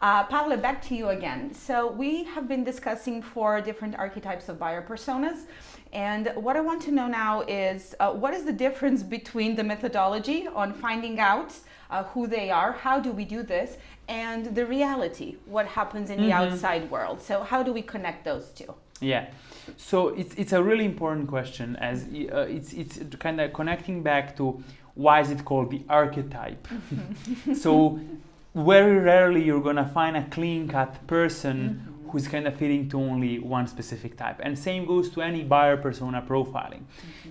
Pavle, back to you again. So we have been discussing 4 different archetypes of buyer personas. And what I want to know now is what is the difference between the methodology on finding out who they are, how do we do this, and the reality, what happens in the outside world. So how do we connect those two? Yeah, so it's a really important question, as it's kind of connecting back to why is it called the archetype. So very rarely you're gonna find a clean-cut person who's kind of fitting to only one specific type, and same goes to any buyer persona profiling.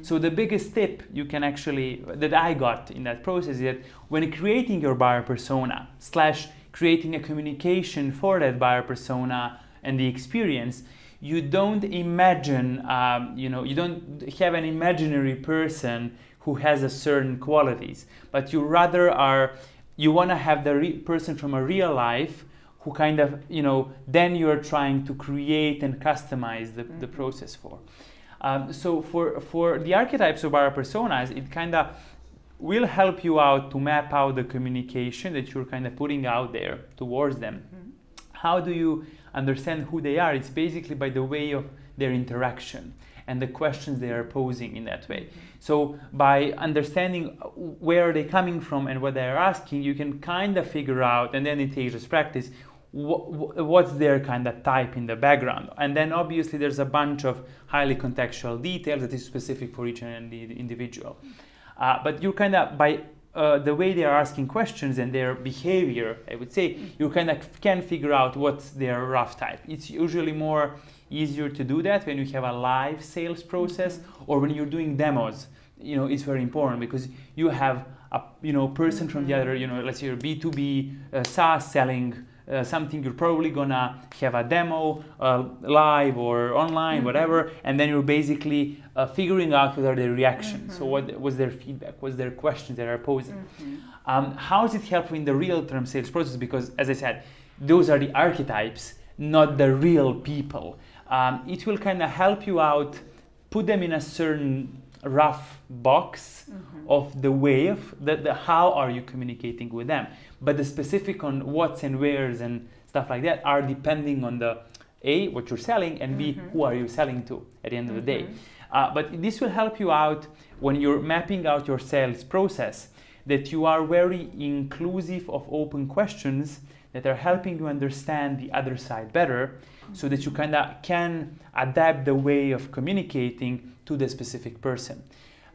So the biggest tip you can actually that I got in that process is that when creating your buyer persona / creating a communication for that buyer persona and the experience, you don't imagine, you don't have an imaginary person who has a certain qualities, but you rather you want to have the person from a real life who kind of, then you're trying to create and customize the process for. So for the archetypes of buyer personas, it kind of will help you out to map out the communication that you're kind of putting out there towards them. How do you understand who they are? It's basically by the way of their interaction and the questions they are posing in that way. So by understanding where are they coming from and what they are asking, you can kind of figure out, and then it takes just practice, what's their kind of type in the background. And then obviously there's a bunch of highly contextual details that is specific for each and the individual. But you kind of, by the way they are asking questions and their behavior, I would say, you kind of can figure out what's their rough type. It's usually more easier to do that when you have a live sales process or when you're doing demos. It's very important because you have a person from the other, let's say you're B2B SaaS selling something, you're probably gonna have a demo live or online, whatever, and then you're basically figuring out what are their reactions. So what was their feedback, what's their questions that are posing. How is it helpful in the real-term sales process? Because as I said, those are the archetypes, not the real people. It will kind of help you out, put them in a certain rough box of the way of how are you communicating with them, but the specific on what's and where's and stuff like that are depending on the A, what you're selling, and B, who are you selling to at the end of the day. But this will help you out when you're mapping out your sales process, that you are very inclusive of open questions that are helping you understand the other side better, so that you kind of can adapt the way of communicating to the specific person.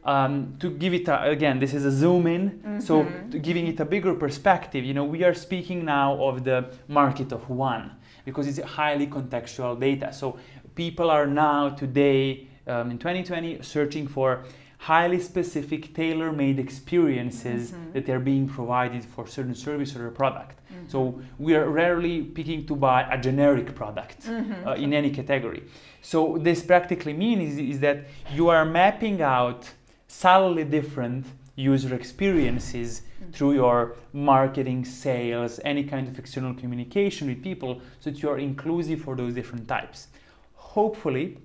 To give it again, this is a zoom in, so giving it a bigger perspective, we are speaking now of the market of one, because it's highly contextual data. So people are now today, in 2020, searching for highly specific, tailor-made experiences that are being provided for certain service or a product. So we are rarely picking to buy a generic product in any category. So this practically means is that you are mapping out subtly different user experiences through your marketing, sales, any kind of external communication with people, so that you are inclusive for those different types. Hopefully,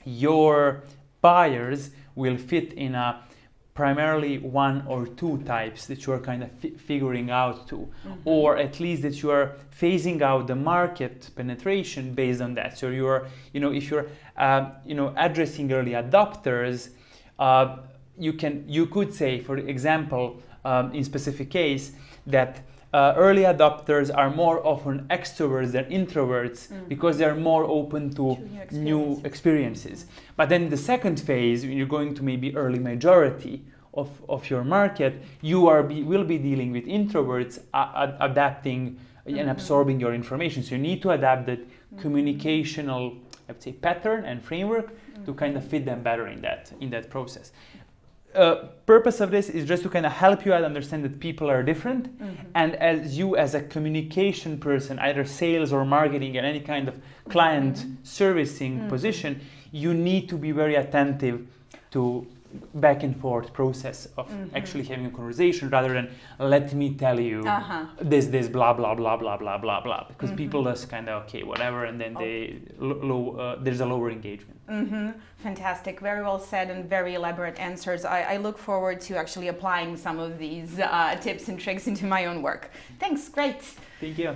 your buyers will fit in a primarily 1 or 2 types that you are kind of figuring out to, or at least that you are phasing out the market penetration based on that. So you are, if you're, addressing early adopters, you could say, for example, in specific case, that early adopters are more often extroverts than introverts because they're more open to new experiences. But then the second phase, when you're going to maybe early majority of your market, you will be dealing with introverts adapting and absorbing your information. So you need to adapt that communicational, I would say, pattern and framework to kind of fit them better in that process. Purpose of this is just to kind of help you out understand that people are different, and as a communication person, either sales or marketing and any kind of client servicing position, you need to be very attentive to back and forth process of actually having a conversation, rather than let me tell you this blah blah blah blah blah blah blah, because people just kind of okay whatever, and then there's a lower engagement. Fantastic, very well said, and very elaborate answers. I look forward to actually applying some of these tips and tricks into my own work. Thanks, great. Thank you.